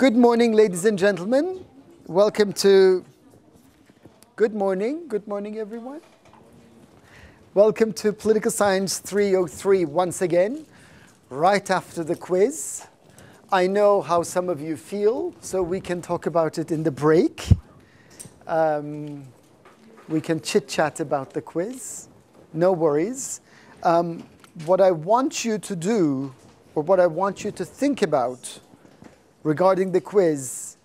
Good morning, ladies and gentlemen. Welcome to, good morning everyone. Welcome to Political Science 303 once again, right after the quiz. I know how some of you feel, so we can talk about it in the break. We can chit-chat about the quiz, no worries. What I want you to do, or what I want you to think about regarding the quiz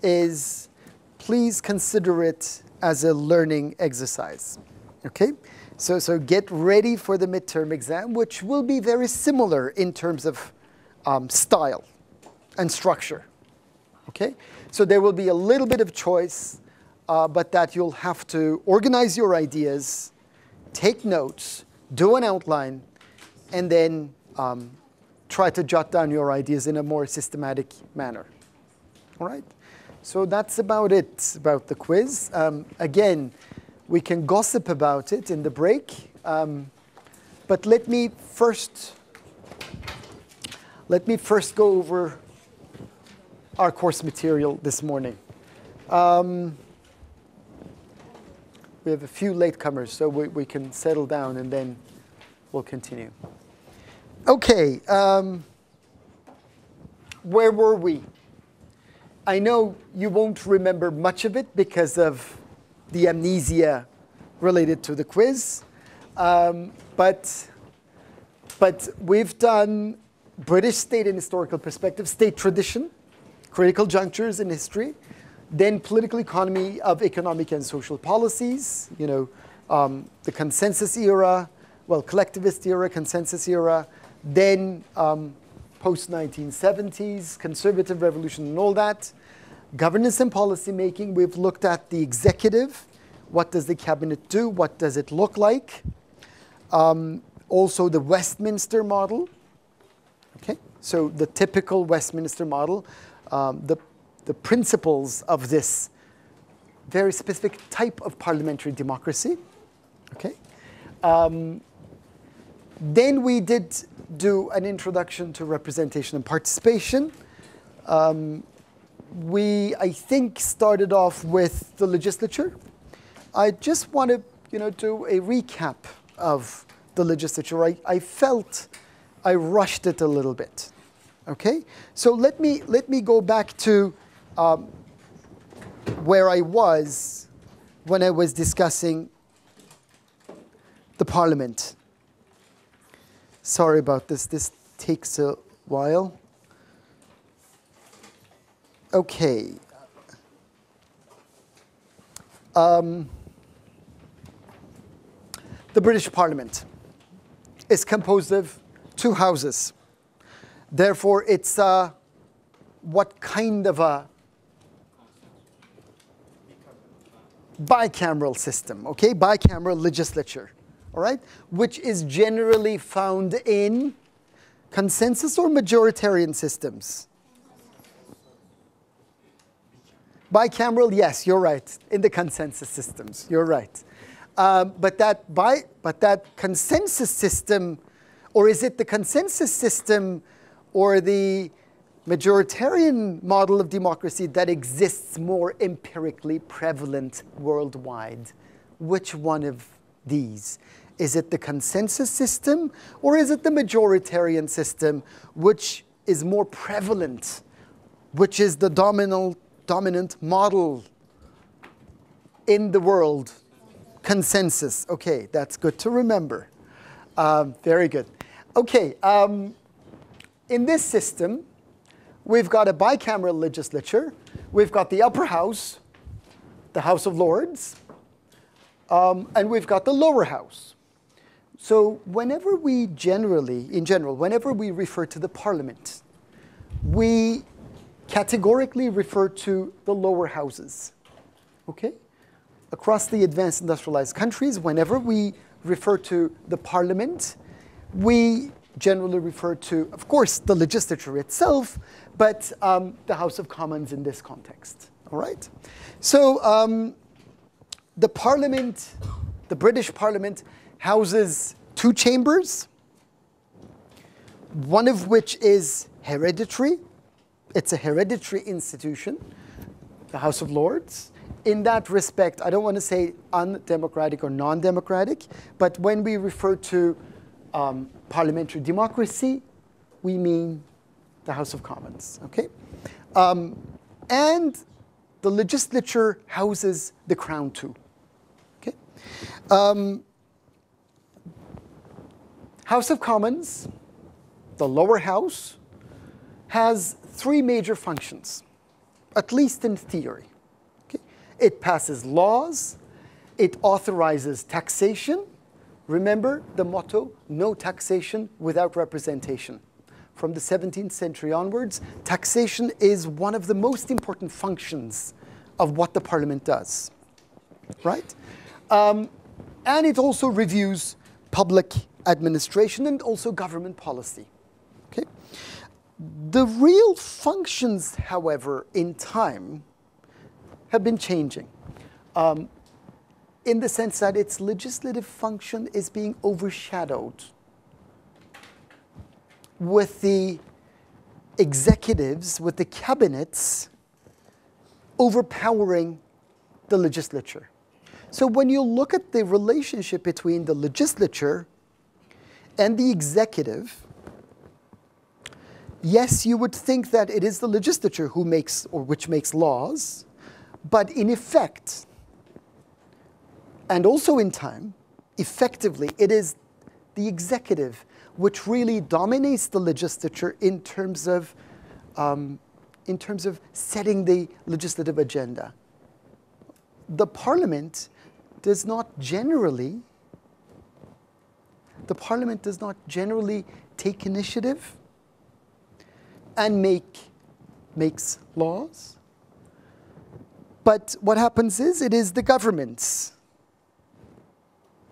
is please consider it as a learning exercise, okay? So get ready for the midterm exam, which will be very similar in terms of style and structure, okay? So there will be a little bit of choice, but that you'll have to organize your ideas, take notes, do an outline, and then try to jot down your ideas in a more systematic manner. All right? So that's about it, about the quiz. Again, we can gossip about it in the break. But let me first go over our course material this morning. We have a few latecomers, so we can settle down and then we'll continue. Okay, where were we? I know you won't remember much of it because of the amnesia related to the quiz, but we've done British state and historical perspective, state tradition, critical junctures in history, then political economy of economic and social policies, you know, the consensus era, well, collectivist era, consensus era, then post-1970s, conservative revolution and all that. Governance and policy making, we've looked at the executive. What does the cabinet do? What does it look like? Also the Westminster model. Okay, so the typical Westminster model, the principles of this very specific type of parliamentary democracy. Okay. Then we did do an introduction to representation and participation. We, I think, started off with the legislature. I just want to, do a recap of the legislature. I felt I rushed it a little bit. Okay, so let me go back to where I was when I was discussing the Parliament. Sorry about this. This takes a while. Okay. The British Parliament is composed of two houses. Therefore, it's what kind of a bicameral system, okay? Bicameral legislature. All right, which is generally found in consensus or majoritarian systems. Bicameral, yes, you're right. In the consensus systems, you're right. But that consensus system, or is it the consensus system or the majoritarian model of democracy that exists more empirically prevalent worldwide? Which one of these? Is it the consensus system, or is it the majoritarian system, which is more prevalent, which is the dominant model in the world? Consensus. Okay, that's good to remember. Very good. Okay, in this system, we've got a bicameral legislature. We've got the upper house, the House of Lords, and we've got the lower house. So whenever we whenever we refer to the Parliament, we categorically refer to the lower houses, okay? Across the advanced industrialized countries, whenever we refer to the Parliament, we generally refer to, of course, the legislature itself, but the House of Commons in this context, all right? So the Parliament, the British Parliament, houses two chambers, one of which is hereditary, it's a hereditary institution, the House of Lords. In that respect, I don't want to say undemocratic or non-democratic, but when we refer to parliamentary democracy, we mean the House of Commons, okay? And the legislature houses the Crown too, okay? House of Commons, the lower house, has three major functions, at least in theory. Okay? It passes laws, it authorizes taxation. Remember the motto, no taxation without representation. From the 17th century onwards, taxation is one of the most important functions of what the parliament does, right? And it also reviews public administration and also government policy, okay? The real functions, however, in time have been changing in the sense that its legislative function is being overshadowed with the executives, with the cabinets overpowering the legislature. So when you look at the relationship between the legislature and the executive, yes, you would think that it is the legislature who makes, or which makes laws, but in effect, and also in time, effectively, it is the executive which really dominates the legislature in terms of setting the legislative agenda. The parliament does not generally take initiative and makes laws. But what happens is, it is the governments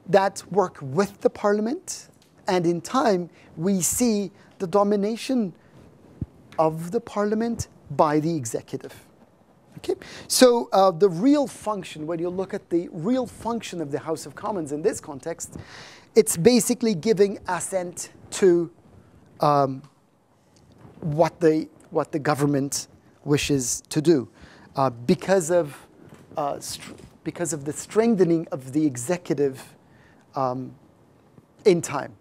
that work with the parliament, and in time we see the domination of the parliament by the executive. Okay? So the real function, when you look at the real function of the House of Commons in this context, it's basically giving assent to what the government wishes to do, because of the strengthening of the executive in time.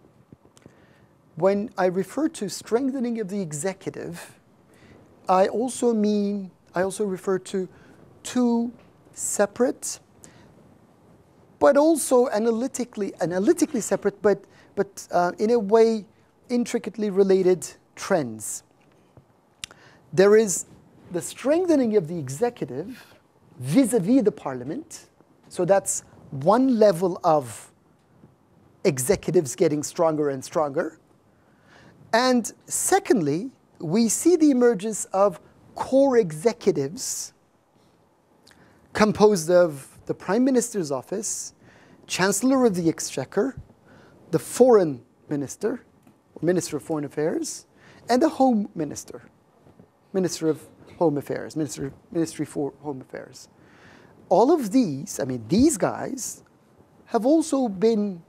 When I refer to strengthening of the executive, I also refer to two separate, but also analytically separate, but in a way intricately related trends. There is the strengthening of the executive vis-a-vis the parliament. So that's one level of executives getting stronger and stronger. And secondly, we see the emergence of core executives composed of the Prime Minister's office, Chancellor of the Exchequer, the Foreign Minister, or Minister of Foreign Affairs, and the Home Minister, Minister of Home Affairs, Ministry for Home Affairs. All of these, I mean, these guys have also been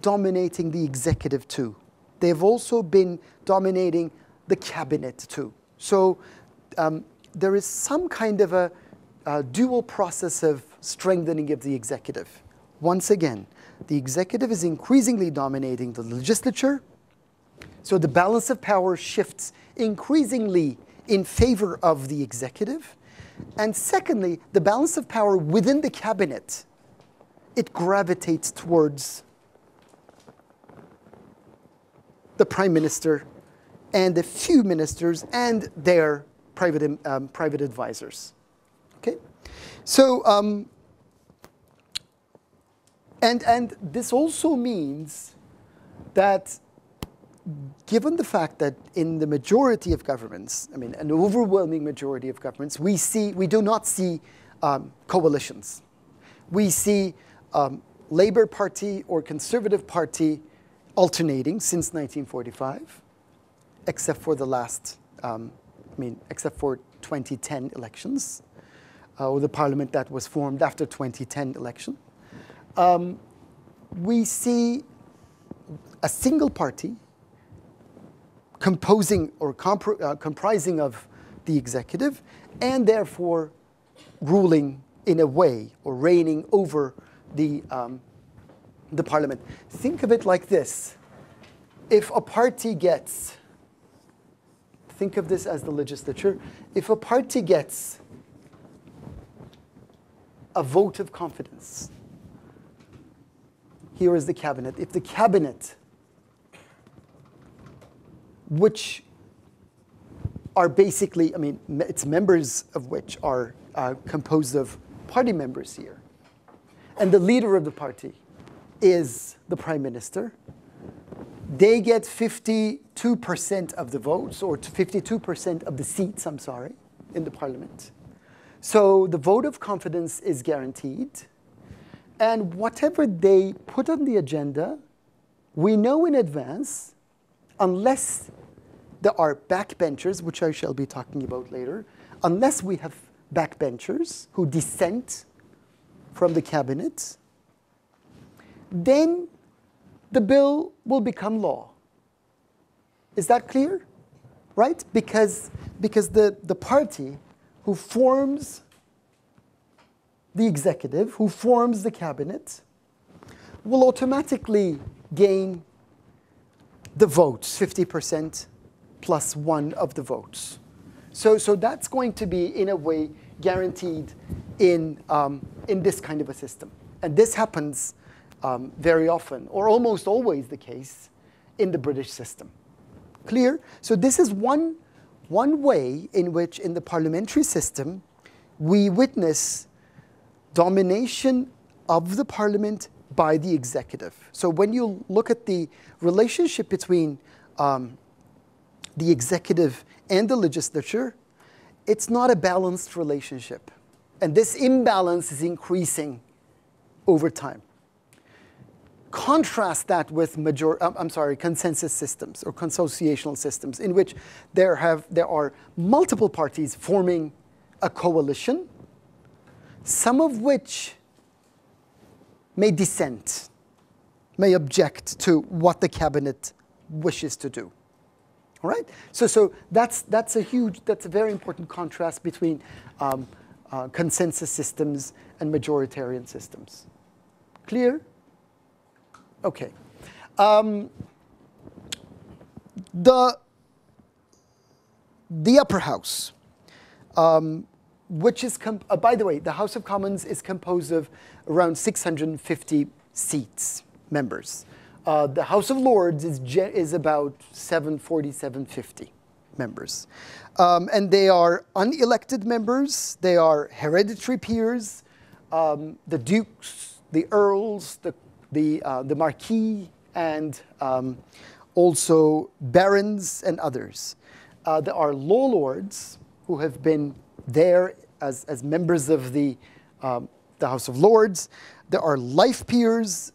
dominating the executive too. They've also been dominating the cabinet too. So there is some kind of a dual process of strengthening of the executive. Once again, the executive is increasingly dominating the legislature, so the balance of power shifts increasingly in favor of the executive. And secondly, the balance of power within the cabinet, it gravitates towards the Prime Minister and a few ministers and their private advisors. Okay? So, and this also means that given the fact that in the majority of governments, I mean, an overwhelming majority of governments, we do not see coalitions. We see Labour Party or Conservative Party alternating since 1945, except for the last, except for 2010 elections, or the parliament that was formed after 2010 election. We see a single party composing or comprising of the executive, and therefore ruling in a way or reigning over the parliament. Think of it like this. If a party gets, think of this as the legislature, if a party gets a vote of confidence, here is the cabinet. If the cabinet, which are basically, I mean, its members of which are composed of party members here, and the leader of the party is the prime minister, they get 52% of the votes, or 52% of the seats, I'm sorry, in the parliament. So the vote of confidence is guaranteed. And whatever they put on the agenda, we know in advance, unless there are backbenchers, which I shall be talking about later, unless we have backbenchers who dissent from the cabinet, then the bill will become law. Is that clear? Right? Because the party who forms the executive, who forms the cabinet, will automatically gain the votes, 50% plus one of the votes. So that's going to be, in a way, guaranteed in this kind of a system. And this happens very often, or almost always the case, in the British system. Clear? So this is one way in which, in the parliamentary system, we witness domination of the parliament by the executive. So when you look at the relationship between the executive and the legislature, it's not a balanced relationship. And this imbalance is increasing over time. Contrast that with consensus systems or consociational systems, in which there are multiple parties forming a coalition, some of which may dissent, may object to what the cabinet wishes to do. All right? So that's a very important contrast between consensus systems and majoritarian systems. Clear? Okay. The upper house, which is, by the way, the House of Commons is composed of around 650 seats, members. The House of Lords is about 740, 750 members. And they are unelected members. They are hereditary peers. The dukes, the earls, the marquis, and also barons and others. There are law lords who have been there as members of the House of Lords. There are life peers,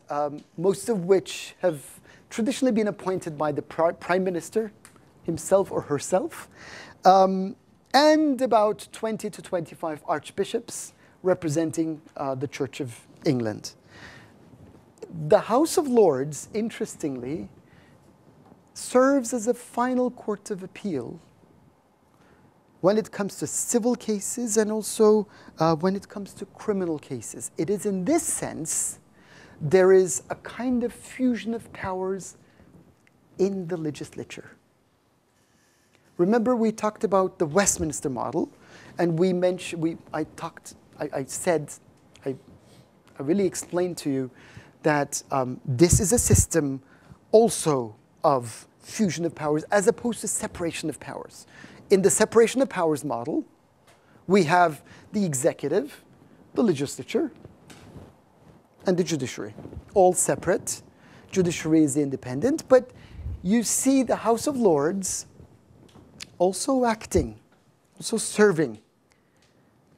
most of which have traditionally been appointed by the Prime Minister himself or herself, and about 20 to 25 archbishops representing the Church of England. The House of Lords, interestingly, serves as a final court of appeal when it comes to civil cases and also when it comes to criminal cases. It is in this sense, there is a kind of fusion of powers in the legislature. Remember, we talked about the Westminster model, and I really explained to you that this is a system also of fusion of powers as opposed to separation of powers. In the separation of powers model, we have the executive, the legislature, and the judiciary, all separate. Judiciary is independent, but you see the House of Lords also acting, also serving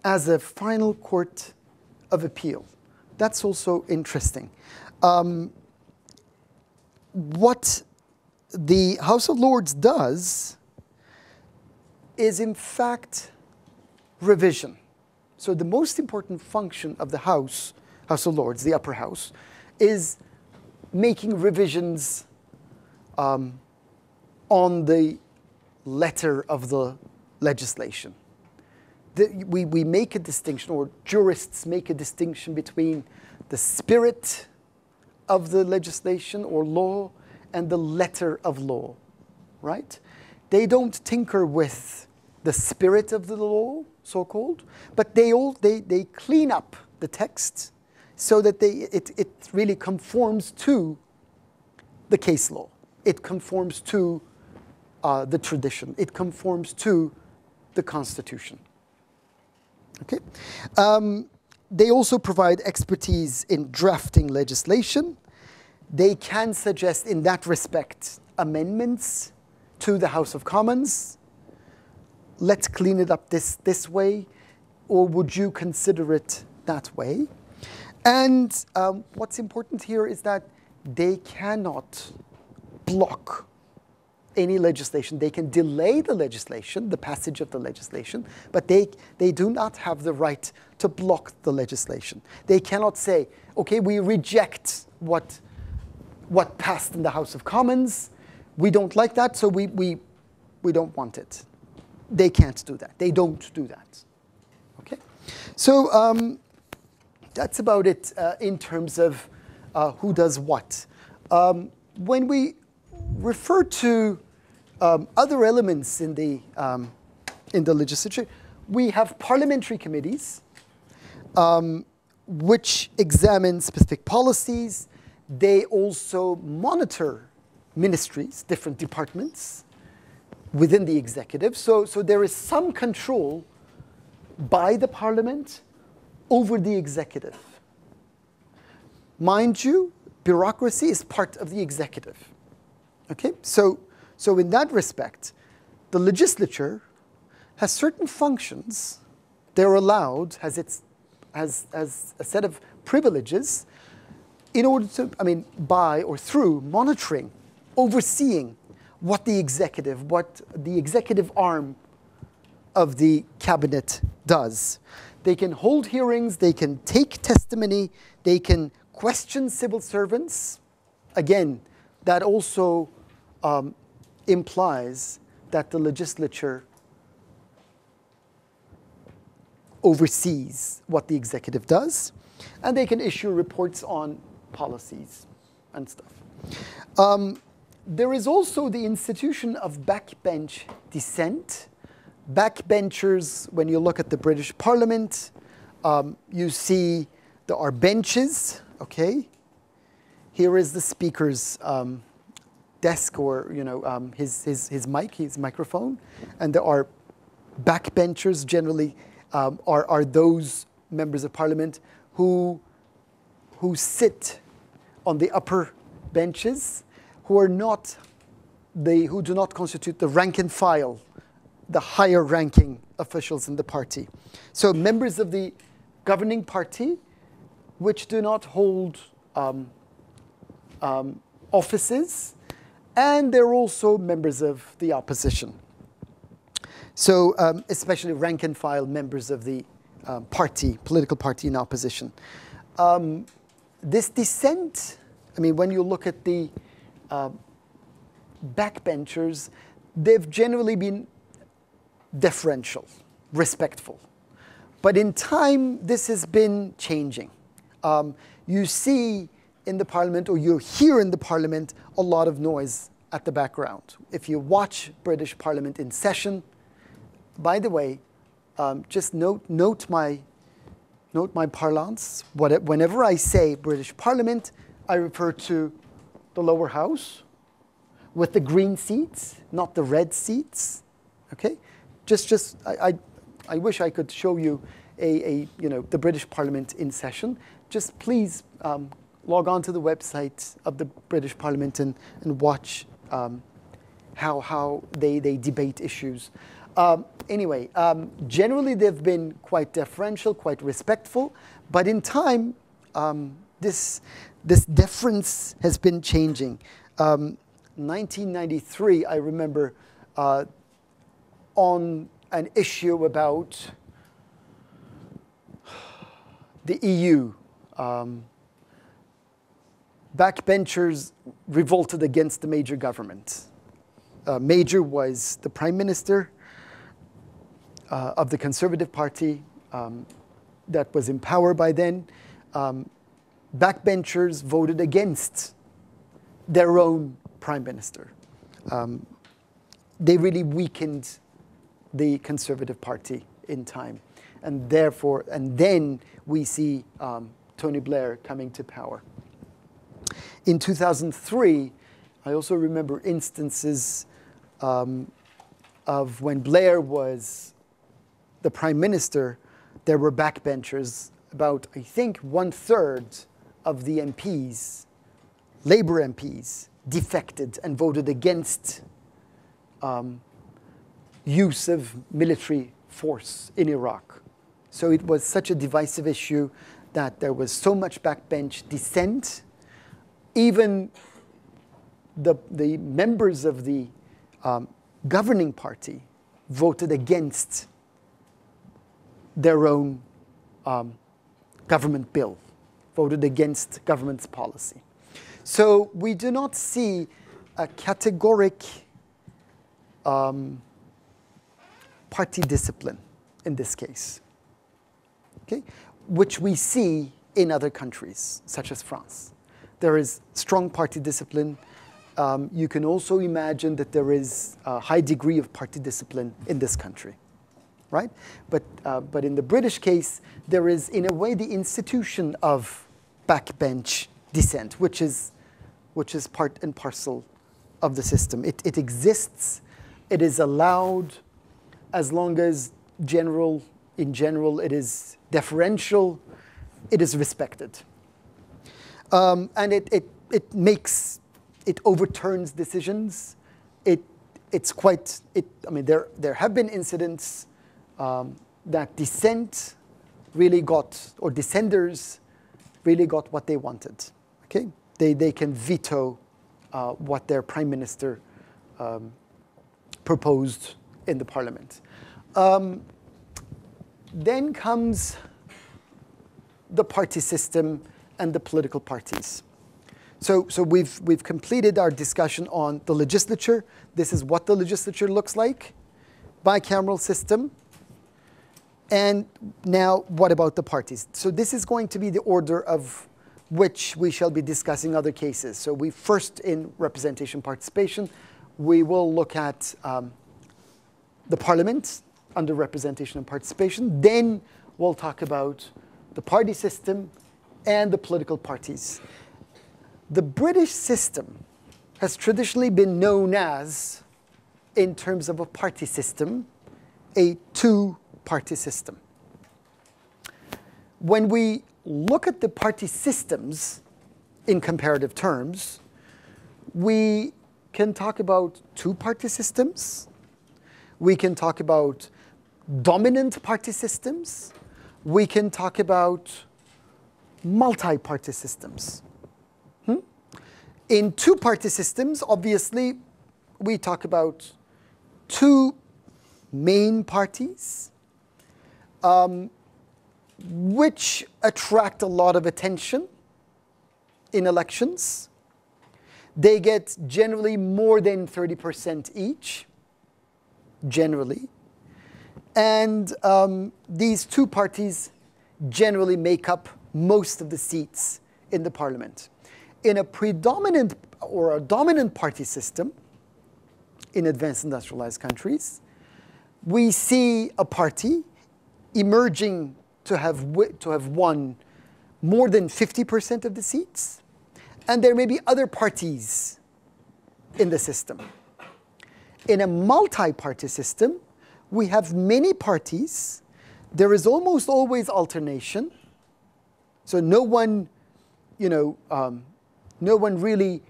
as a final court of appeal. That's also interesting. What the House of Lords does is, in fact, revision. So the most important function of the House of Lords, the upper house, is making revisions on the letter of the legislation. We make a distinction, or jurists make a distinction between the spirit of the legislation or law and the letter of law, right? They don't tinker with the spirit of the law, so-called, but they clean up the text so that it really conforms to the case law. It conforms to the tradition. It conforms to the Constitution. Okay. They also provide expertise in drafting legislation. They can suggest, in that respect, amendments to the House of Commons. Let's clean it up this way, or would you consider it that way? And what's important here is that they cannot block any legislation. They can delay the legislation, the passage of the legislation, but they do not have the right to block the legislation. They cannot say, okay, we reject what passed in the House of Commons. We don't like that, so we don't want it. They can't do that. They don't do that. Okay? So that's about it in terms of who does what. When we refer to other elements in the legislature, we have parliamentary committees which examine specific policies. They also monitor ministries, different departments within the executive. So there is some control by the parliament over the executive. Mind you, bureaucracy is part of the executive. Okay, so in that respect, the legislature has certain functions. They're allowed, has a set of privileges in order to, by or through monitoring, overseeing what the executive arm of the cabinet does. They can hold hearings, they can take testimony, they can question civil servants. Again, that also implies that the legislature oversees what the executive does, and they can issue reports on policies and stuff. There is also the institution of backbench dissent. Backbenchers, when you look at the British Parliament, you see there are benches, okay? Here is the speaker's desk, or his mic, his microphone, and there are backbenchers. Generally, are those members of Parliament who sit on the upper benches, who do not constitute the rank and file, the higher ranking officials in the party. So members of the governing party, which do not hold offices, and they're also members of the opposition. So especially rank and file members of the political party in opposition. This dissent, when you look at the backbenchers, they've generally been deferential, respectful. But in time, this has been changing. You see in the parliament, or you hear in the parliament, a lot of noise at the background. If you watch British Parliament in session, by the way, just note my parlance. Whenever I say British Parliament, I refer to the lower house with the green seats, not the red seats. Okay, I wish I could show you the British Parliament in session. Just please log on to the website of the British Parliament and watch how they debate issues. Anyway, generally they've been quite deferential, quite respectful, but in time, this deference has been changing. 1993, I remember, on an issue about the EU, backbenchers revolted against the major government. Major was the Prime Minister, of the Conservative Party that was in power by then, backbenchers voted against their own prime minister. They really weakened the Conservative Party in time. And therefore, and then we see Tony Blair coming to power. In 2003, I also remember instances of when Blair was the prime minister, there were backbenchers, about, I think, 1/3 of the MPs, Labour MPs, defected and voted against use of military force in Iraq. So it was such a divisive issue that there was so much backbench dissent. Even the members of the governing party voted against their own government bill, voted against government's policy. So we do not see a categoric party discipline in this case, okay? Which we see in other countries, such as France. There is strong party discipline. You can also imagine that there is a high degree of party discipline in this country, right? But in the British case, there is, in a way, the institution of backbench dissent, which is part and parcel of the system. It exists. It is allowed as long as in general, it is deferential. It is respected. And it overturns decisions. I mean, there have been incidents that dissent really got, or dissenters really got what they wanted. Okay, they can veto what their prime minister proposed in the parliament. Then comes the party system and the political parties. So we've completed our discussion on the legislature. This is what the legislature looks like, bicameral system. And now what about the parties? So this is going to be the order of which we shall be discussing other cases. So we first, in representation participation, we will look at the parliament under representation and participation. Then we'll talk about the party system and the political parties. The British system has traditionally been known as, in terms of a party system, a two-party system. When we look at the party systems in comparative terms, we can talk about two-party systems. We can talk about dominant party systems. We can talk about multi-party systems. In two-party systems, obviously, we talk about two main parties, which attract a lot of attention in elections. They get generally more than 30% each, generally. And these two parties generally make up most of the seats in the parliament. In a predominant or a dominant party system in advanced industrialized countries, we see a party emerging to have won more than 50% of the seats, and there may be other parties in the system. In a multi-party system, we have many parties. There is almost always alternation. So no one really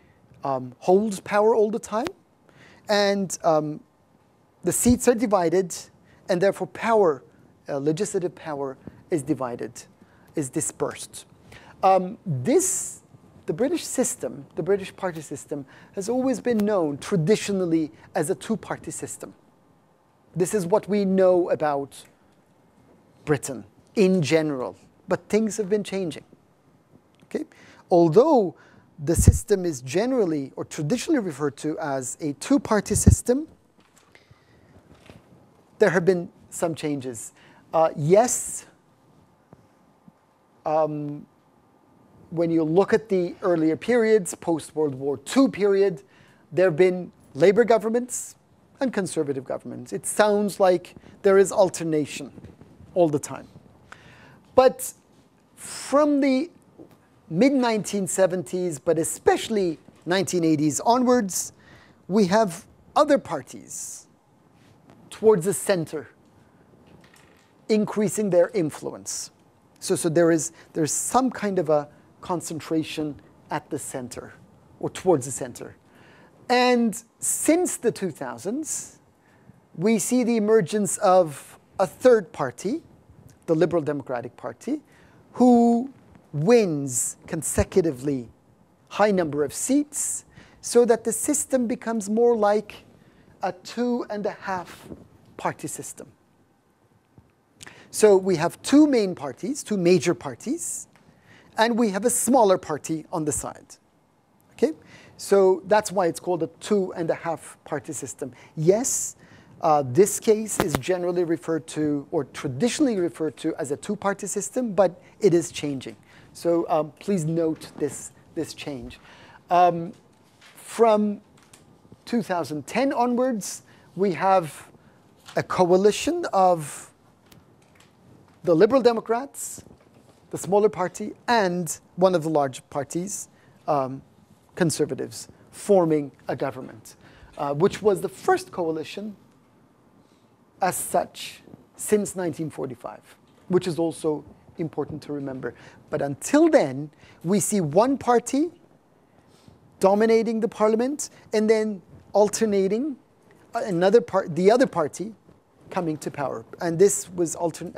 holds power all the time. And the seats are divided, and therefore power, legislative power, is divided, is dispersed. The British system, the British party system, has always been known traditionally as a two-party system. This is what we know about Britain in general, but things have been changing. Okay? Although the system is generally or traditionally referred to as a two-party system, there have been some changes. Yes, when you look at the earlier periods, post-World War II period, there have been Labour governments and Conservative governments. It sounds like there is alternation all the time. But from the mid-1970s, but especially 1980s onwards, we have other parties towards the center increasing their influence. So there's some kind of a concentration at the center, or towards the center. And since the 2000s, we see the emergence of a third party, the Liberal Democratic Party, who wins consecutively high number of seats, so that the system becomes more like a 2.5 party system. So we have two main parties, two major parties, and we have a smaller party on the side. Okay? So that's why it's called a 2.5 party system. Yes, this case is generally referred to, or traditionally referred to, as a two-party system, but it is changing. So please note this change. From 2010 onwards, we have a coalition of the Liberal Democrats, the smaller party, and one of the large parties, Conservatives, forming a government, which was the first coalition as such since 1945, which is also important to remember. But until then, we see one party dominating the parliament, and then alternating the other party coming to power. And this was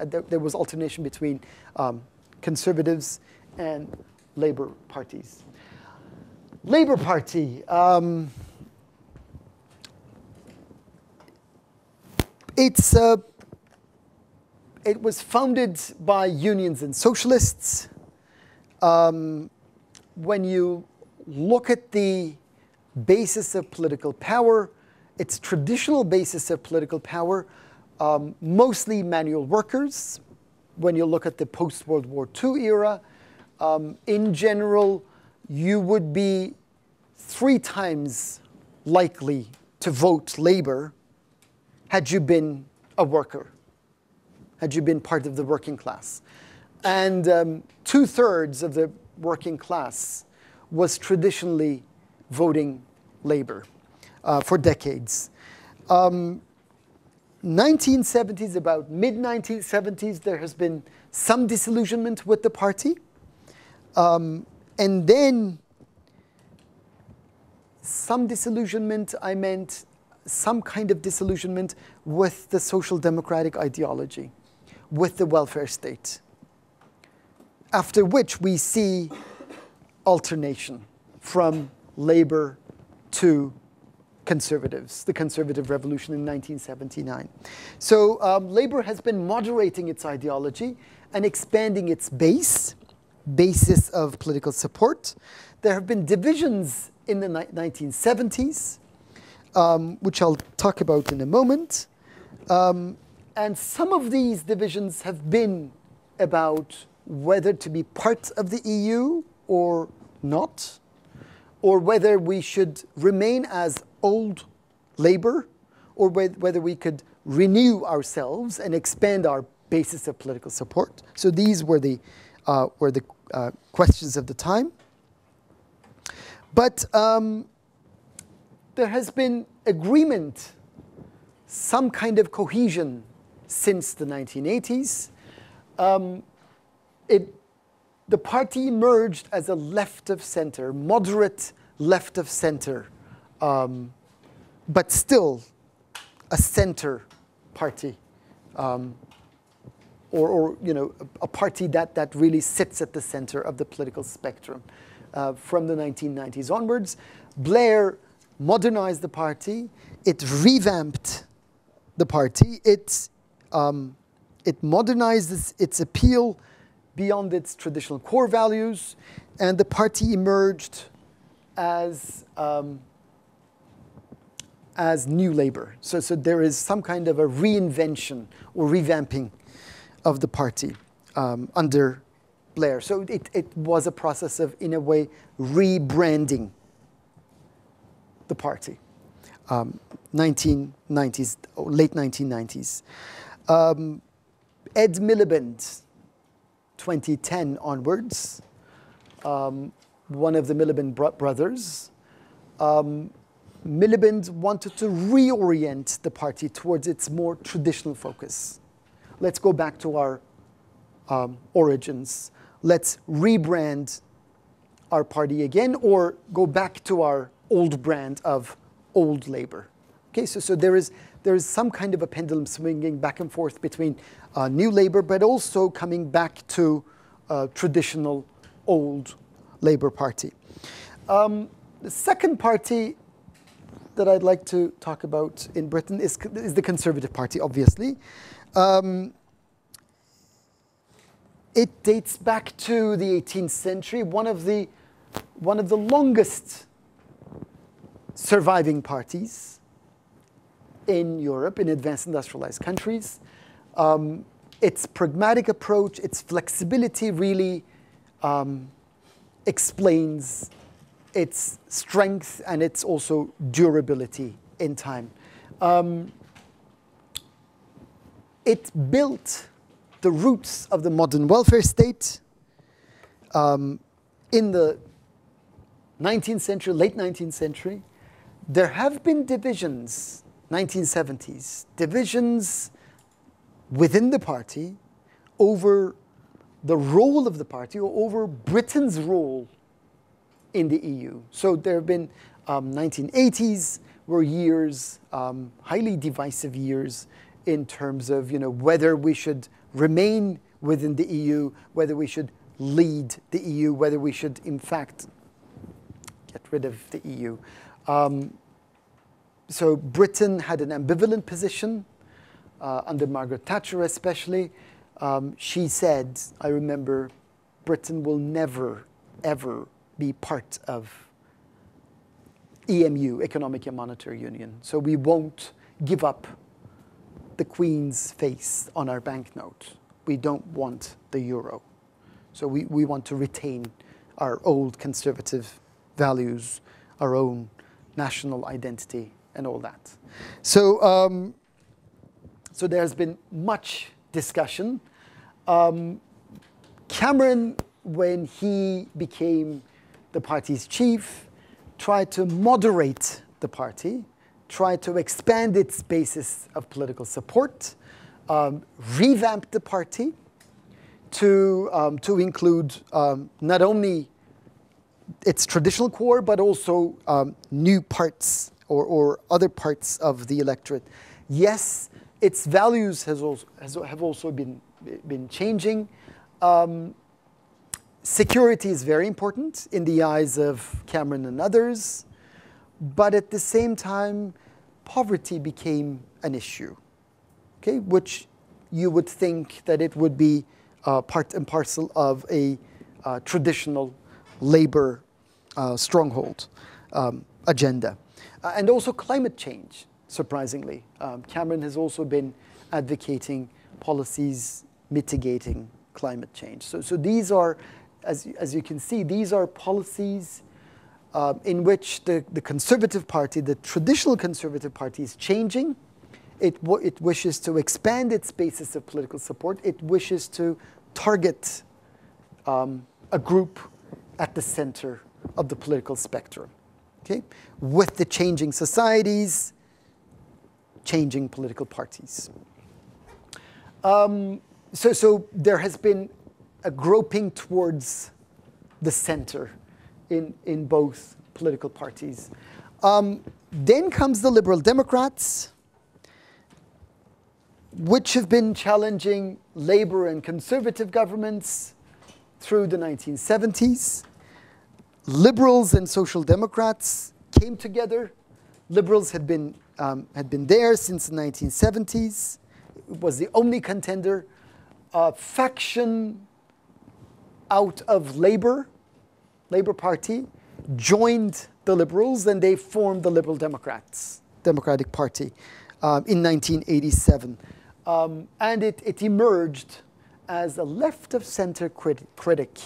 there was alternation between Conservatives and Labour parties. Labour Party. It was founded by unions and socialists. When you look at the basis of political power, its traditional basis of political power, mostly manual workers. When you look at the post-World War II era, in general, you would be 3 times likely to vote Labour had you been a worker, had you been part of the working class. And 2/3 of the working class was traditionally voting Labour for decades. 1970s, about mid-1970s, there has been some disillusionment with the party. And then some disillusionment, I meant some kind of disillusionment with the social democratic ideology, with the welfare state. After which we see alternation from Labour to Conservatives, the Conservative Revolution in 1979. So Labour has been moderating its ideology and expanding its basis of political support. There have been divisions in the 1970s, which I'll talk about in a moment. And some of these divisions have been about whether to be part of the EU or not, or whether we should remain as old Labour, or whether we could renew ourselves and expand our basis of political support. So these were the questions of the time. But there has been agreement, some kind of cohesion since the 1980s. The party emerged as a left of center, moderate left of center, but still a center party, or you know, a party that really sits at the center of the political spectrum. From the 1990s onwards, Blair modernized the party. It revamped the party. It modernized its appeal beyond its traditional core values, and the party emerged as as New Labour. So there is some kind of a reinvention or revamping of the party under Blair. So it was a process of, in a way, rebranding the party. 1990s, late 1990s. Ed Miliband, 2010 onwards, one of the Miliband brothers, Miliband wanted to reorient the party towards its more traditional focus. Let's go back to our origins. Let's rebrand our party again, or go back to our old brand of old Labour. Okay, so there is some kind of a pendulum swinging back and forth between New Labour, but also coming back to traditional old Labour Party. The second party that I'd like to talk about in Britain is the Conservative Party, obviously. It dates back to the 18th century, one of the longest surviving parties in Europe, in advanced industrialized countries. Its pragmatic approach, its flexibility really explains its strength and its also durability in time. It built the roots of the modern welfare state in the 19th century, late 19th century. There have been divisions, 1970s, divisions within the party over the role of the party, or over Britain's role in the EU. So there have been 1980s were years, highly divisive years in terms of whether we should remain within the EU, whether we should lead the EU, whether we should in fact get rid of the EU. So Britain had an ambivalent position under Margaret Thatcher especially. She said, I remember, Britain will never, ever be part of EMU, Economic and Monetary Union. So we won't give up the Queen's face on our banknote. We don't want the euro. So we want to retain our old conservative values, our own national identity, and all that. So, so there's been much discussion. Cameron, when he became the party's chief, tried to moderate the party, tried to expand its basis of political support, revamped the party to include not only its traditional core, but also new parts or other parts of the electorate. Yes, its values have also been changing. Security is very important in the eyes of Cameron and others, but at the same time, poverty became an issue, okay, which you would think that it would be part and parcel of a traditional Labour stronghold agenda. And also climate change, surprisingly. Cameron has also been advocating policies mitigating climate change. So these are, as you can see, these are policies in which the Conservative Party, the traditional Conservative Party, is changing. It wishes to expand its basis of political support. It wishes to target a group at the center of the political spectrum. Okay? With the changing societies, changing political parties. So there has been a groping towards the center in both political parties. Then comes the Liberal Democrats, which have been challenging Labour and Conservative governments through the 1970s. Liberals and Social Democrats came together. Liberals had been there since the 1970s. It was the only contender. Faction out of Labour Party, joined the Liberals, and they formed the Liberal Democrats Democratic Party in 1987. And it emerged as a left-of-center critic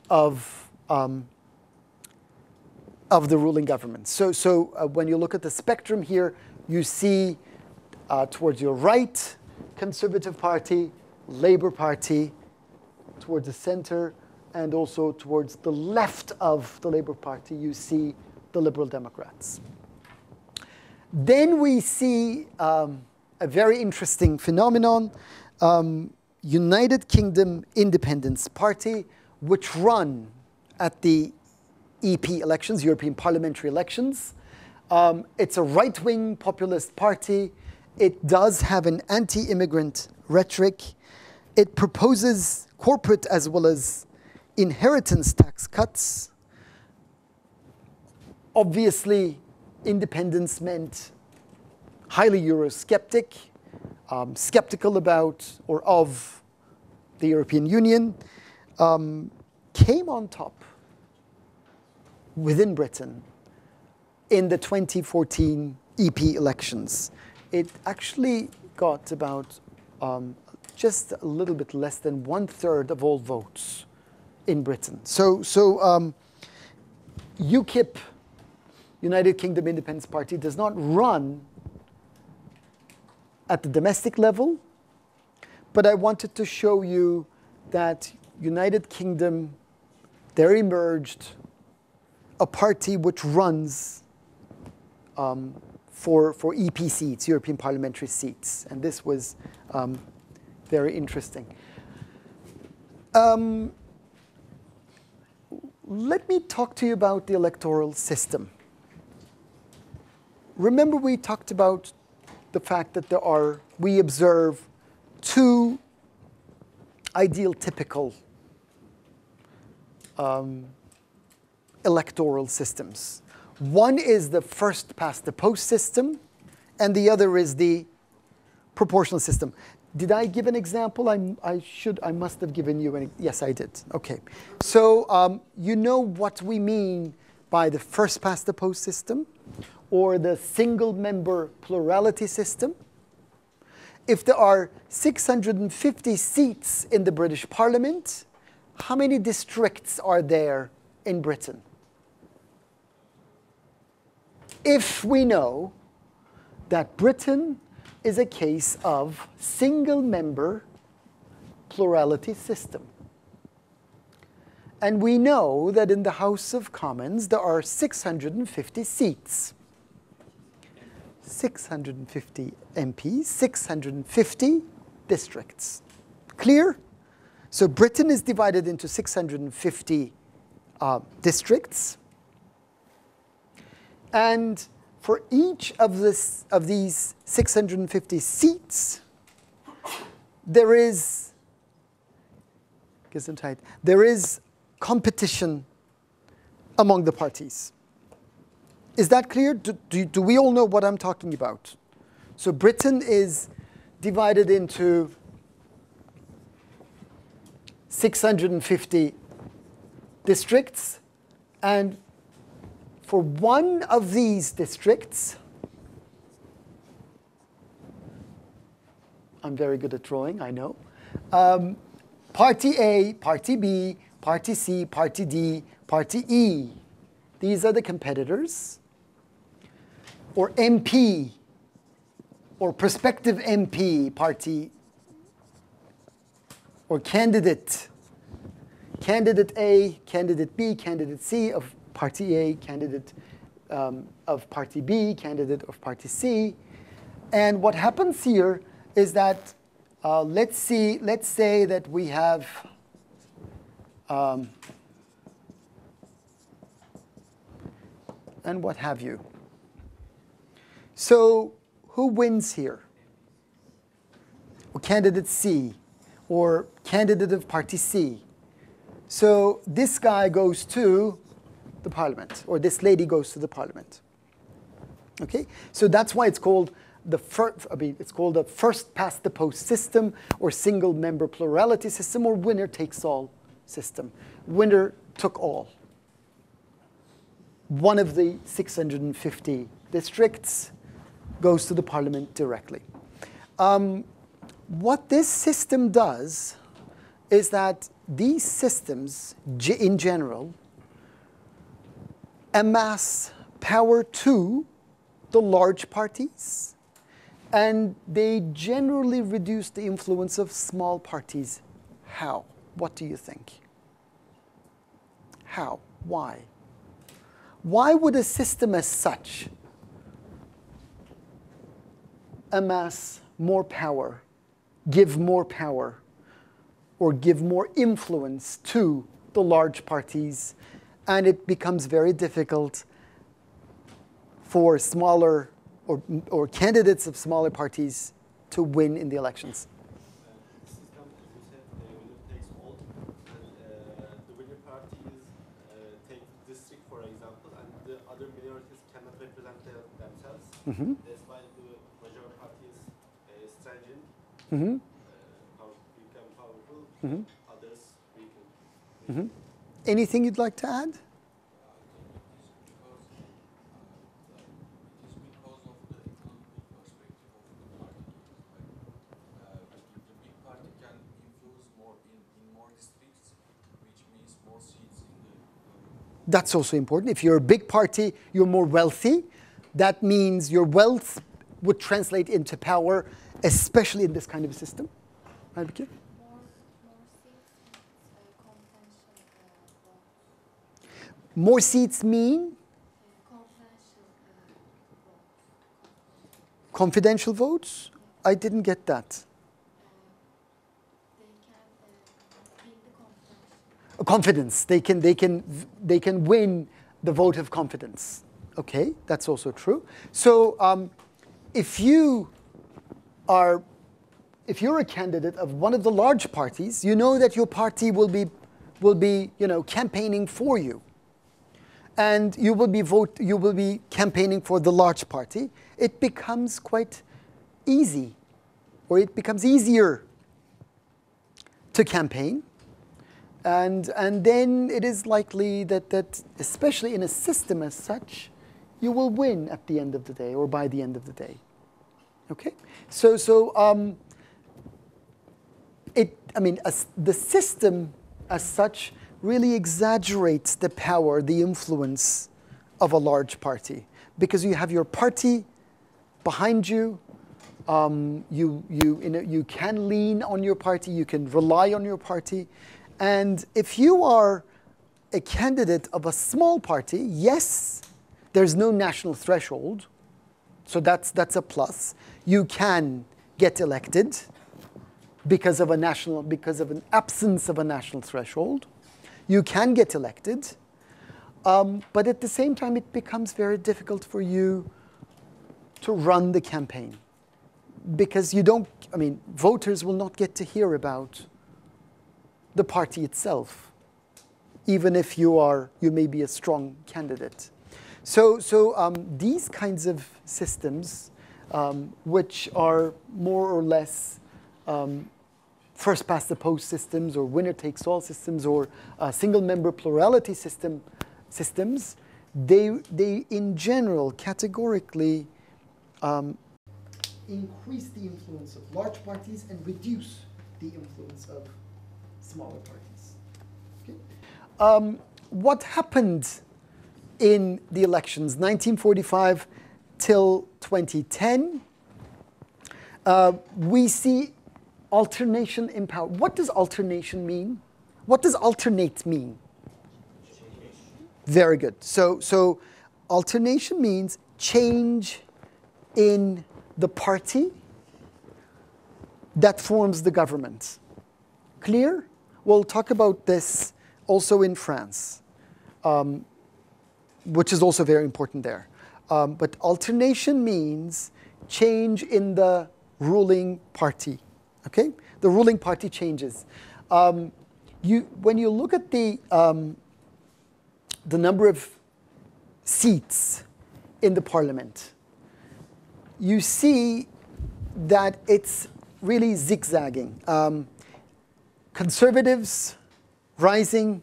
of the ruling government. So when you look at the spectrum here, you see towards your right, Conservative Party, Labour Party, towards the center, and also towards the left of the Labour Party, you see the Liberal Democrats. Then we see a very interesting phenomenon, United Kingdom Independence Party, which run at the EP elections, European parliamentary elections. It's a right-wing populist party. It does have an anti-immigrant rhetoric. It proposes corporate as well as inheritance tax cuts. Obviously, independence meant highly Eurosceptic, skeptical about or of the European Union, came on top within Britain in the 2014 EP elections. It actually got about just a little bit less than 1/3 of all votes in Britain. So UKIP, United Kingdom Independence Party, does not run at the domestic level, but I wanted to show you that United Kingdom, there emerged a party which runs for EP seats, European parliamentary seats, and this was very interesting. Let me talk to you about the electoral system. Remember we talked about the fact that we observe two ideal typical electoral systems. One is the first past the post system, and the other is the proportional system. Did I give an example? I must have given you yes, I did. Okay. So you know what we mean by the first past the post system or the single member plurality system. If there are 650 seats in the British Parliament, how many districts are there in Britain? If we know that Britain is a case of single-member plurality system, and we know that in the House of Commons there are 650 seats, 650 MPs, 650 districts. Clear? So Britain is divided into 650 districts. And for each of these 650 seats, there is competition among the parties. Is that clear? Do we all know what I'm talking about? So Britain is divided into 650 districts, and for one of these districts, I'm very good at drawing, I know. Party A, Party B, Party C, Party D, Party E. These are the competitors. Or MP, or prospective MP, party, or candidate. Candidate A, candidate B, candidate C of Party A, candidate of Party B, candidate of Party C. And what happens here is that, let's say that we have and what have you. So who wins here? Well, candidate C, or candidate of Party C. So this guy goes to the parliament, or this lady goes to the parliament. Okay, so that's why it's called it's called a first past the post system, or single member plurality system, or winner takes all system. Winner took all. One of the 650 districts goes to the parliament directly. What this system does is that these systems, in general, amass power to the large parties, and they generally reduce the influence of small parties. How? What do you think? How? Why? Why would a system as such amass more power, give more power, or give more influence to the large parties, and it becomes very difficult for smaller or candidates of smaller parties to win in the elections? The system, as you said, winner takes all, and the winner parties take district, for example, and the other minorities cannot represent themselves. That's why the major parties strengthen, become powerful, others weaken. Anything you'd like to add? That's also important. If you're a big party, you're more wealthy. That means your wealth would translate into power, especially in this kind of a system. Right, Bilkent? More seats mean? Confidential votes? I didn't get that. Confidence. They can win the vote of confidence. Okay, that's also true. So if you're a candidate of one of the large parties, you know that your party will be campaigning for you, and you will be campaigning for the large party. It becomes quite easy, or it becomes easier to campaign. And then it is likely that, especially in a system as such, you will win at the end of the day, or by the end of the day. Okay? The system as such really exaggerates the power, the influence of a large party, because you have your party behind you. You can lean on your party. You can rely on your party. And if you are a candidate of a small party, yes, there's no national threshold, so that's a plus. You can get elected because of an absence of a national threshold. You can get elected, but at the same time, it becomes very difficult for you to run the campaign, because voters will not get to hear about the party itself, even if you may be a strong candidate. So these kinds of systems, which are more or less first past the post systems, or winner takes all systems, or single member plurality systems, they in general categorically increase the influence of large parties and reduce the influence of smaller parties. Okay. What happened in the elections 1945 till 2010? We see alternation in power. What does alternation mean? What does alternate mean? Very good. So alternation means change in the party that forms the government. Clear? We'll talk about this also in France, which is also very important there. But alternation means change in the ruling party. Okay? The ruling party changes. When you look at the number of seats in the parliament, you see that it's really zigzagging. Conservatives rising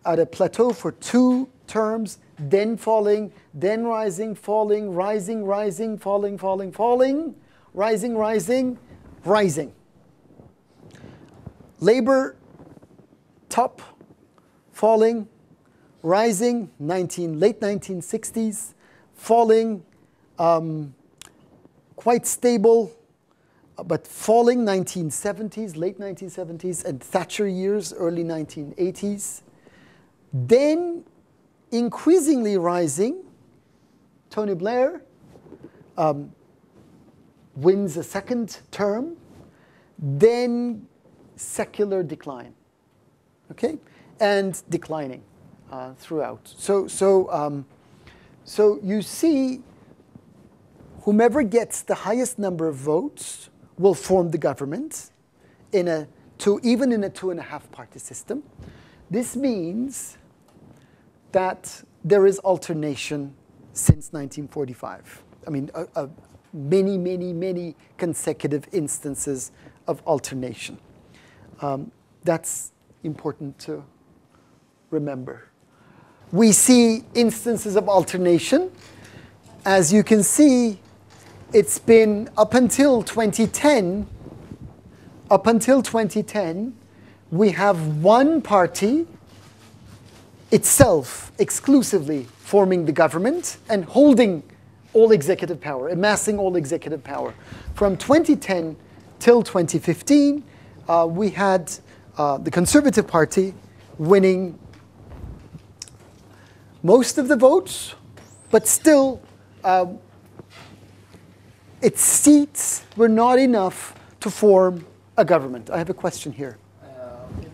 at a plateau for 2 terms, then falling, then rising, falling, rising, rising, falling, falling, falling, rising, rising, rising. Labor, top, falling, rising, late 1960s, falling, quite stable, but falling 1970s, late 1970s, and Thatcher years, early 1980s. Then increasingly rising. Tony Blair wins a second term. Then secular decline, okay, and declining throughout. So you see, whomever gets the highest number of votes will form the government even in a 2.5-party system. This means that there is alternation since 1945. I mean, many, many, many consecutive instances of alternation. That's important to remember. We see instances of alternation. As you can see, it's been up until 2010, we have one party itself exclusively forming the government and holding all executive power, amassing all executive power. From 2010 till 2015, we had the Conservative Party winning most of the votes, but still its seats were not enough to form a government. I have a question here. In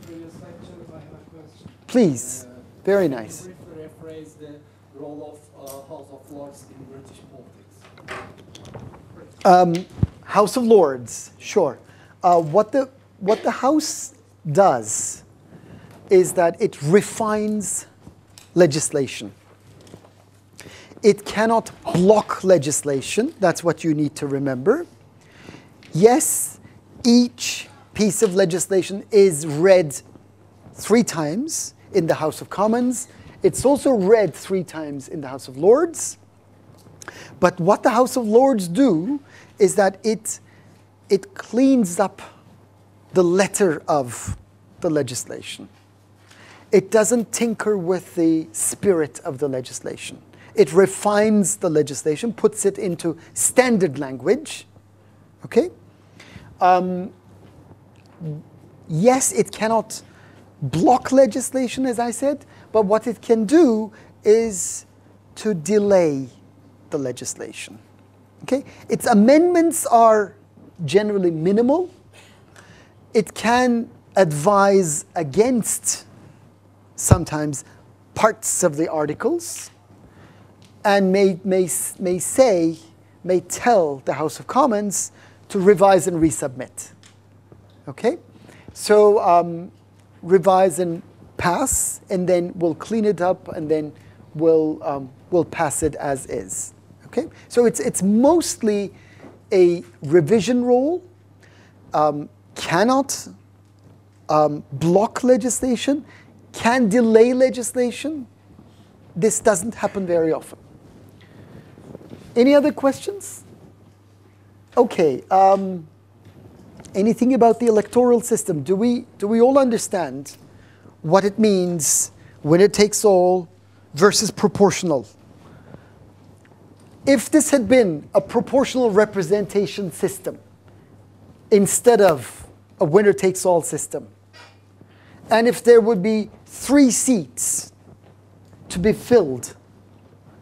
previous lectures, I have a question. Please. Very nice. Can you briefly rephrase the role of House of Lords in British politics? House of Lords, sure. What the House does is that it refines legislation. It cannot block legislation. That's what you need to remember. Yes, each piece of legislation is read 3 times in the House of Commons. It's also read 3 times in the House of Lords. But what the House of Lords do is that it cleans up the letter of the legislation. It doesn't tinker with the spirit of the legislation. It refines the legislation, puts it into standard language. Okay? Yes, it cannot block legislation, as I said, but what it can do is to delay the legislation. Okay? Its amendments are generally minimal. It can advise against sometimes parts of the articles, and may tell the House of Commons to revise and resubmit. Okay? So revise and pass, and then we'll clean it up, and then we'll pass it as is. Okay? So it's mostly a revision role, cannot block legislation, can delay legislation. This doesn't happen very often. Any other questions? Okay. Anything about the electoral system? Do we all understand what it means winner takes all versus proportional? If this had been a proportional representation system instead of a winner takes all system, and if there would be 3 seats to be filled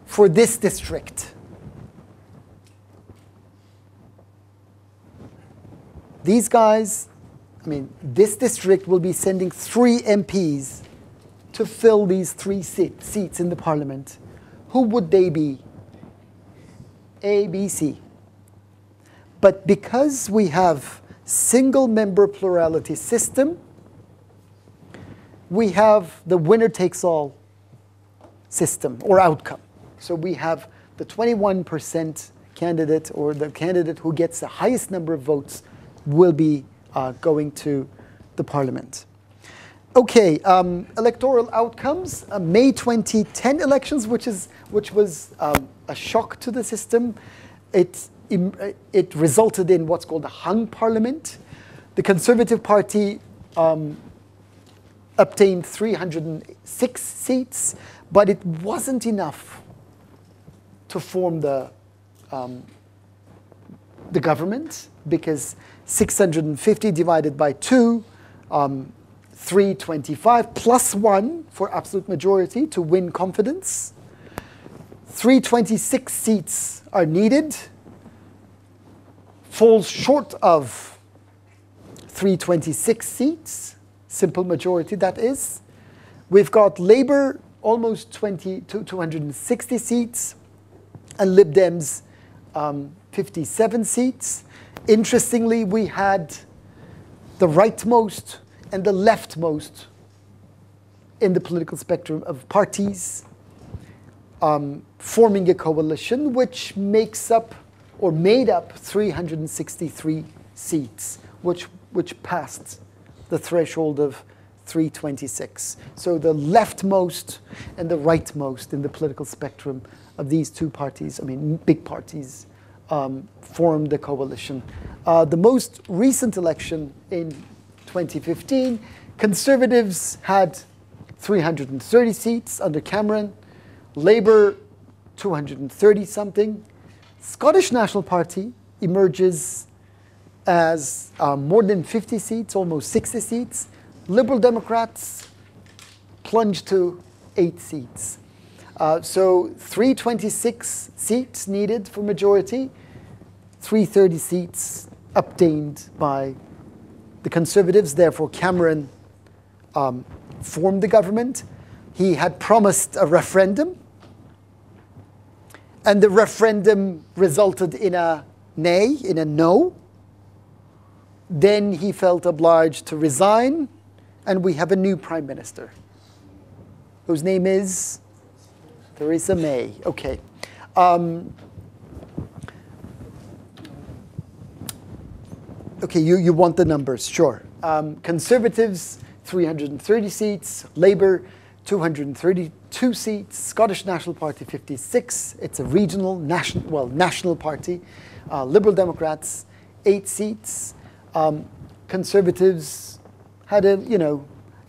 for this district, these guys, this district will be sending 3 MPs to fill these 3 seats in the parliament. Who would they be? A, B, C. But because we have single-member plurality system, we have the winner-takes-all system or outcome. So we have the 21% candidate, or the candidate who gets the highest number of votes will be going to the parliament. Okay, electoral outcomes. May 2010 elections, which was a shock to the system. It resulted in what's called a hung parliament. The Conservative Party obtained 306 seats, but it wasn't enough to form the government, because 650 divided by 2, 325 plus 1 for absolute majority to win confidence. 326 seats are needed, falls short of 326 seats, simple majority that is. We've got Labour almost 260 seats, and Lib Dems 57 seats. Interestingly, we had the rightmost and the leftmost in the political spectrum of parties forming a coalition, which makes up or made up 363 seats, which passed the threshold of 326. So the leftmost and the rightmost in the political spectrum of these two parties, I mean big parties, formed a coalition. The most recent election in 2015, Conservatives had 330 seats under Cameron, Labour 230 something. Scottish National Party emerges as more than 50 seats, almost 60 seats. Liberal Democrats plunged to 8 seats. So 326 seats needed for majority, 330 seats obtained by the Conservatives. Therefore, Cameron formed the government. He had promised a referendum, and the referendum resulted in a nay, in a no. Then he felt obliged to resign, and we have a new prime minister, whose name is Theresa May. Okay. Okay, you want the numbers, sure. Conservatives, 330 seats. Labour, 232 seats. Scottish National Party, 56. It's a regional, national party. Liberal Democrats, 8 seats. Conservatives had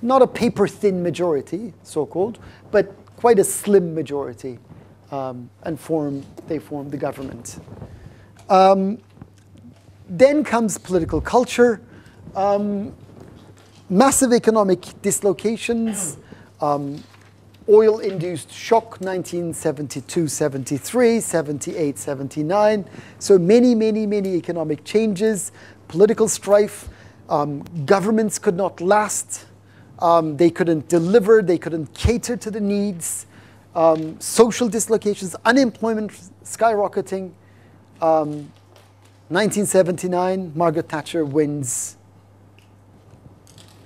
not a paper-thin majority, so-called, but quite a slim majority, and they formed the government. Then comes political culture, massive economic dislocations, oil-induced shock 1972-73, 78-79. So many economic changes, political strife. Governments could not last. They couldn't deliver. They couldn't cater to the needs. Social dislocations, unemployment skyrocketing. 1979, Margaret Thatcher wins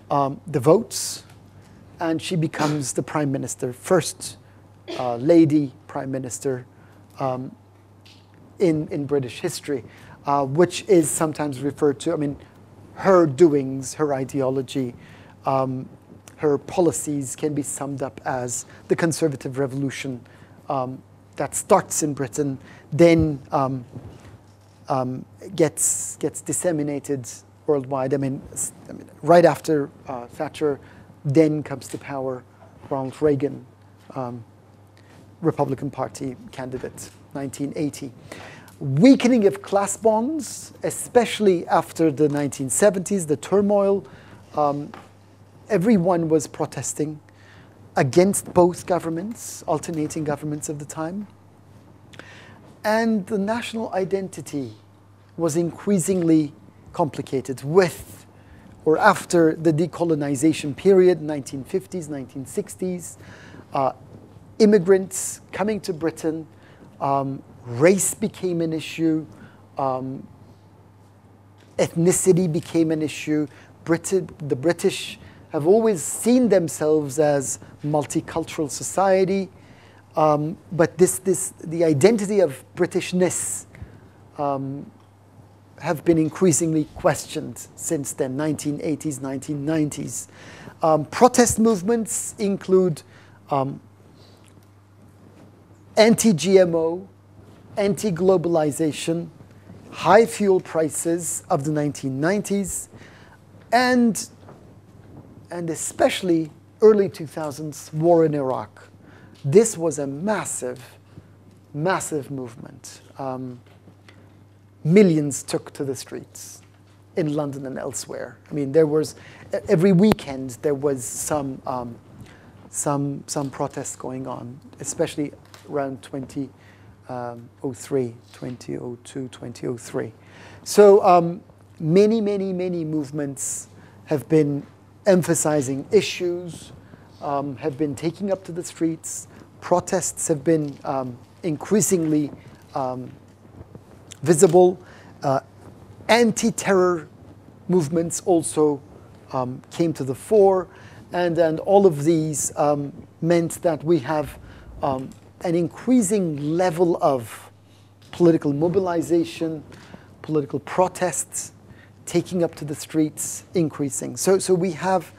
the votes, and she becomes the prime minister, first lady prime minister in British history, which is sometimes referred to, her doings, her ideology, her policies can be summed up as the Conservative Revolution that starts in Britain, then gets disseminated worldwide. Right after Thatcher, then comes to power Ronald Reagan, Republican Party candidate, 1980. Weakening of class bonds, especially after the 1970s, the turmoil. Everyone was protesting against both governments, alternating governments of the time. And the national identity was increasingly complicated with or after the decolonization period, 1950s, 1960s. Immigrants coming to Britain, race became an issue, ethnicity became an issue. The British have always seen themselves as multicultural society. But the identity of Britishness have been increasingly questioned since then, 1980s, 1990s. Protest movements include anti-GMO, anti-globalization, high fuel prices of the 1990s, and especially early 2000s, war in Iraq. This was a massive, massive movement. Millions took to the streets in London and elsewhere. I mean, there was, every weekend there was some protests going on, especially around 2003, 2002, 2003. So many, many, many movements have been emphasizing issues, have been taking up to the streets. Protests have been increasingly visible. Anti-terror movements also came to the fore. And all of these meant that we have an increasing level of political mobilization, political protests, taking up to the streets, increasing. So we have,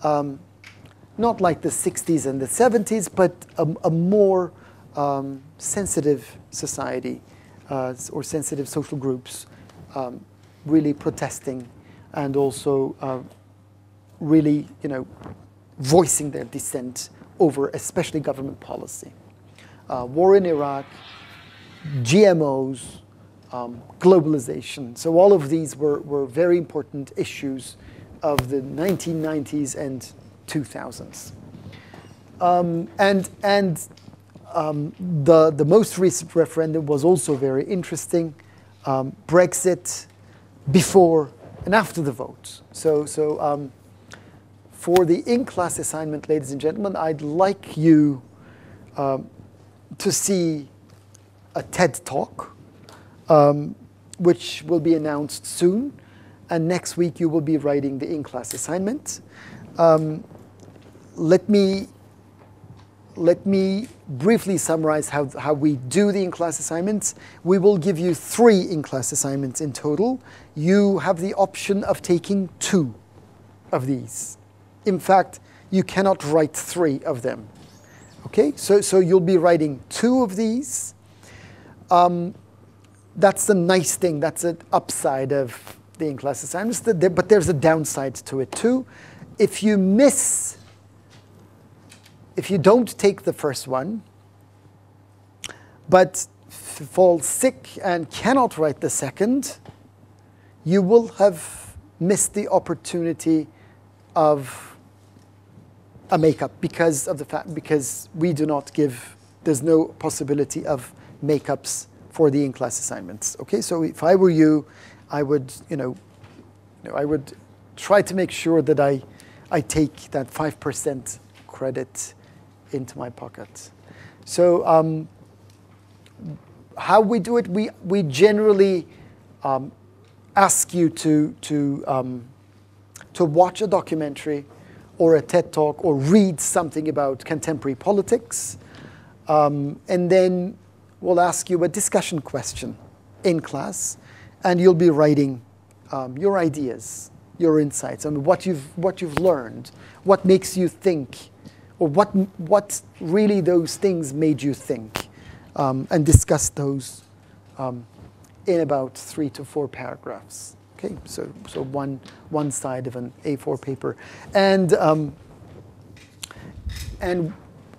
not like the 60s and the 70s, but a more sensitive society or sensitive social groups really protesting and also really, voicing their dissent over especially government policy. War in Iraq, GMOs, globalization. So all of these were very important issues of the 1990s and 2000s. The most recent referendum was also very interesting. Brexit before and after the vote. So for the in-class assignment, ladies and gentlemen, I'd like you to see a TED Talk, which will be announced soon. And next week, you will be writing the in-class assignment. Let me briefly summarize how we do the in-class assignments. We will give you 3 in-class assignments in total. You have the option of taking 2 of these. In fact, you cannot write 3 of them. Okay, so you'll be writing 2 of these. That's the nice thing. That's an upside of the in-class assignments. But there's a downside to it too. If you don't take the first one, but fall sick and cannot write the second, you will have missed the opportunity of a makeup because we do not give, there's no possibility of makeups for the in-class assignments. Okay, so if I were you, I would, I would try to make sure that I take that 5% credit into my pocket. So how we do it, we generally ask you to watch a documentary or a TED Talk or read something about contemporary politics. And then we'll ask you a discussion question in class, and you'll be writing your ideas, your insights, and what you've learned, what makes you think, or what really those things made you think, and discuss those in about 3 to 4 paragraphs. Okay, so one side of an A4 paper, and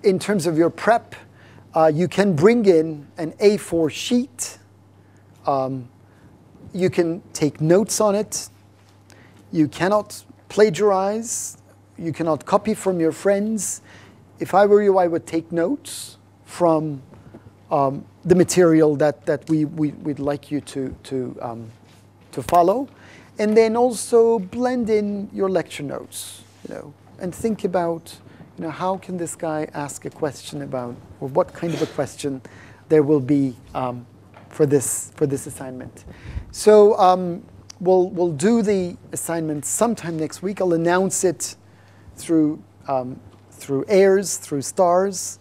in terms of your prep, you can bring in an A4 sheet. You can take notes on it. You cannot plagiarize. You cannot copy from your friends. If I were you, I would take notes from the material that we'd like you to follow, and then also blend in your lecture notes, and think about, how can this guy ask a question about, or what kind of a question there will be for this assignment. So we'll do the assignment sometime next week. I'll announce it through AIRS, through STARS.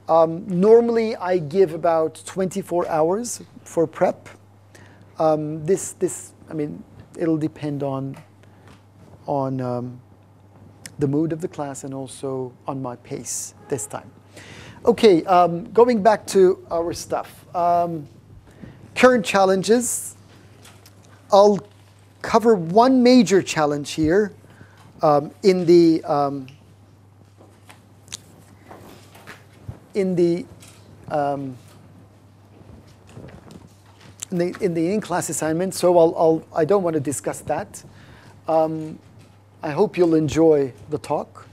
Normally, I give about 24 hours for prep. This I mean, it'll depend on the mood of the class and also on my pace this time. Okay, going back to our stuff. Current challenges. I'll cover one major challenge here in the in-class assignment, so I don't want to discuss that. I hope you'll enjoy the talk.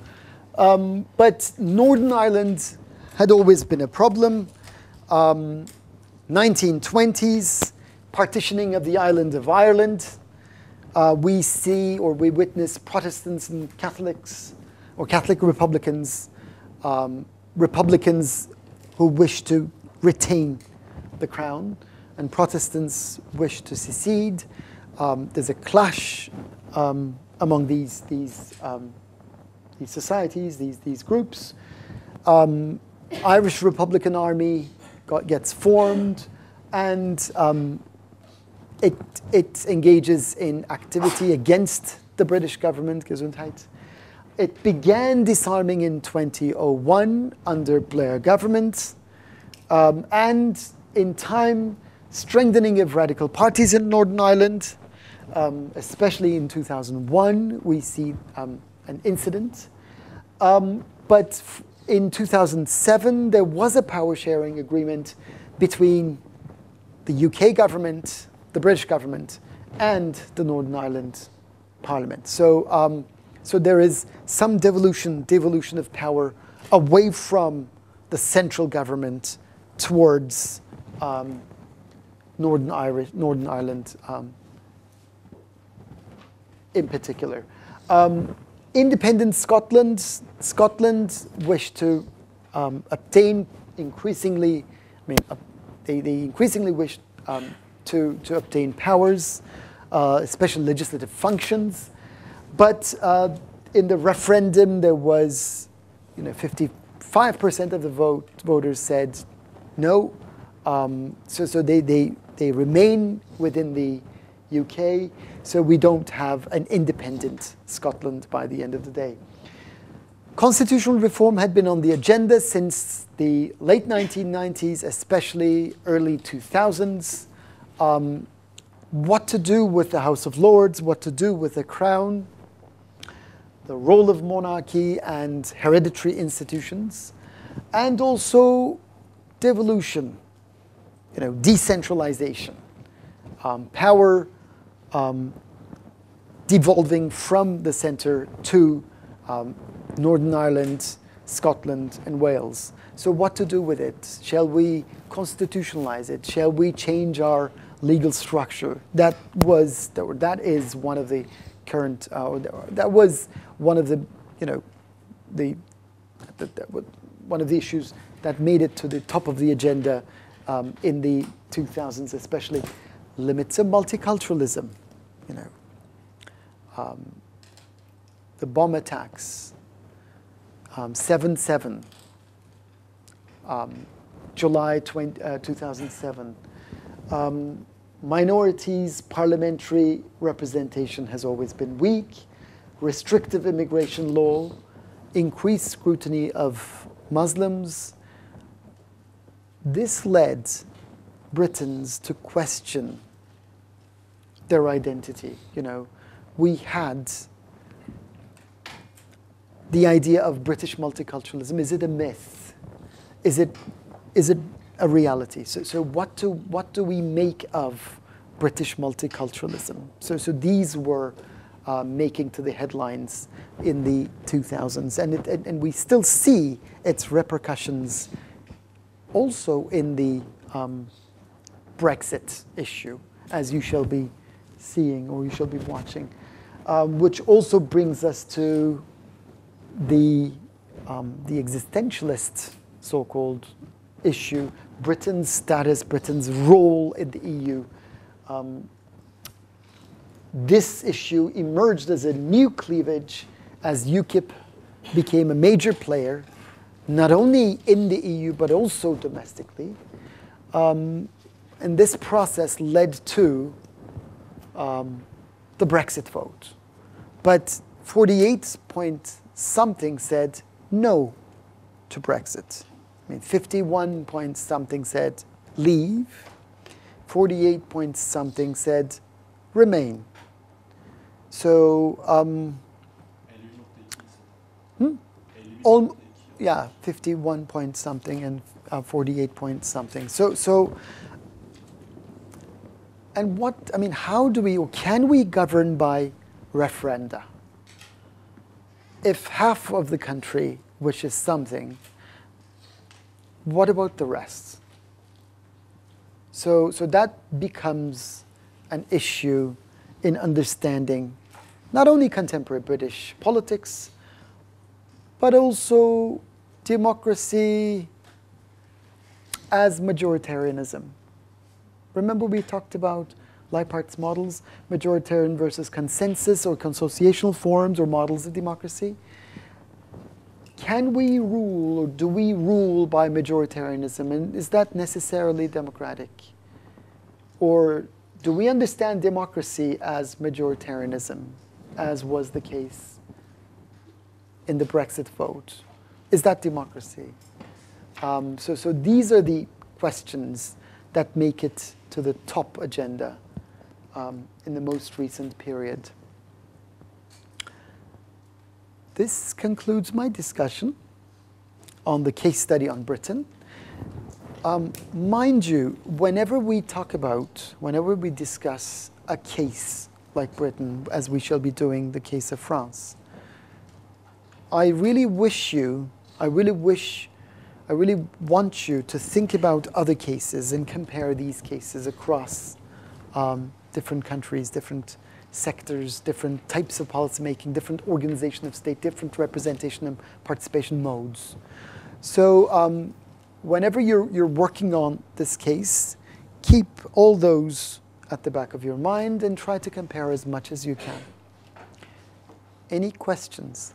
But Northern Ireland had always been a problem. 1920s, partitioning of the island of Ireland. We see or we witness Protestants and Catholics, or Catholic Republicans, Republicans who wish to retain the crown, and Protestants wish to secede. There's a clash among these societies, these groups. Irish Republican Army gets formed, and it engages in activity against the British government, Gesundheit. It began disarming in 2001 under Blair government, and in time, strengthening of radical parties in Northern Ireland, especially in 2001, we see an incident. But in 2007, there was a power sharing agreement between the UK government, the British government, and the Northern Ireland Parliament. So, so there is some devolution of power away from the central government towards Northern Ireland in particular. Independent Scotland wished to obtain increasingly, they increasingly wished to obtain powers, especially legislative functions. But in the referendum, there was, 55% of the voters said no. So they remain within the UK. So we don't have an independent Scotland by the end of the day. Constitutional reform had been on the agenda since the late 1990s, especially early 2000s. What to do with the House of Lords, what to do with the Crown, the role of monarchy and hereditary institutions, and also devolution, decentralization, power devolving from the center to Northern Ireland, Scotland, and Wales. So what to do with it? Shall we constitutionalize it? Shall we change our legal structure? That is one of the current, that was one of the, one of the issues that made it to the top of the agenda in the 2000s, especially limits of multiculturalism, the bomb attacks, 7/7, July 2007. Minorities, parliamentary representation has always been weak, restrictive immigration law, increased scrutiny of Muslims. This led Britons to question their identity. We had the idea of British multiculturalism. Is it a myth? Is it a reality? So what do we make of British multiculturalism? So these were making to the headlines in the 2000s, and we still see its repercussions also in the Brexit issue, as you shall be seeing or you shall be watching, which also brings us to the existentialist so-called issue, Britain's status, Britain's role in the EU. This issue emerged as a new cleavage as UKIP became a major player, not only in the EU, but also domestically. And this process led to the Brexit vote. But 48 point something said no to Brexit. I mean, 51 point something said leave. 48 point something said remain. So, yeah, 51 point something and 48 point something. And what, I mean, how do we, or can we govern by referenda? If half of the country wishes something, what about the rest? So that becomes an issue in understanding not only contemporary British politics, but also democracy as majoritarianism. Remember we talked about Leiphardt's models, majoritarian versus consensus or consociational forms or models of democracy? Can we rule, or do we rule by majoritarianism? And is that necessarily democratic? Or do we understand democracy as majoritarianism, as was the case in the Brexit vote? Is that democracy? So these are the questions that make it to the top agenda in the most recent period. This concludes my discussion on the case study on Britain. Mind you, whenever we discuss a case like Britain, as we shall be doing the case of France, I really want you to think about other cases and compare these cases across different countries, different sectors, different types of policymaking, different organization of state, different representation and participation modes. So whenever you're working on this case, keep all those at the back of your mind and try to compare as much as you can. Any questions?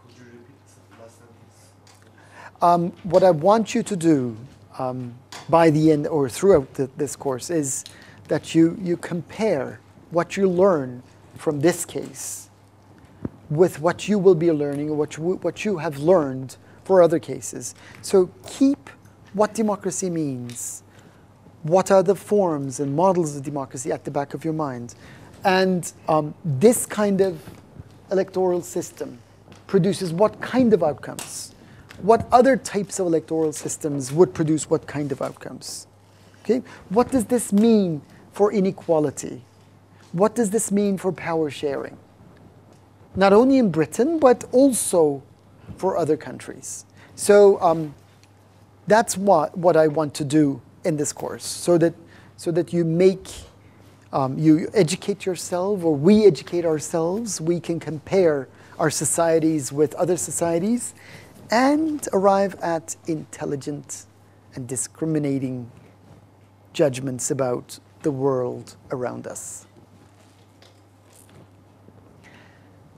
Could you repeat the last sentence? What I want you to do by the end or throughout this course is that you compare what you learn from this case with what you will be learning or what you have learned for other cases. So keep what democracy means, what are the forms and models of democracy at the back of your mind. And this kind of electoral system produces what kind of outcomes? What other types of electoral systems would produce what kind of outcomes? Okay? What does this mean for inequality? What does this mean for power sharing? Not only in Britain, but also for other countries. So that's what I want to do in this course, so that you you educate yourself, or we educate ourselves. We can compare our societies with other societies and arrive at intelligent and discriminating judgments about the world around us.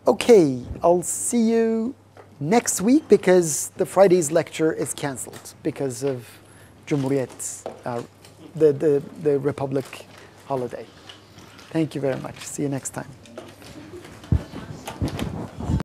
Okay, I'll see you next week because the Friday's lecture is cancelled because of Cumhuriyet, the Republic holiday. Thank you very much. See you next time.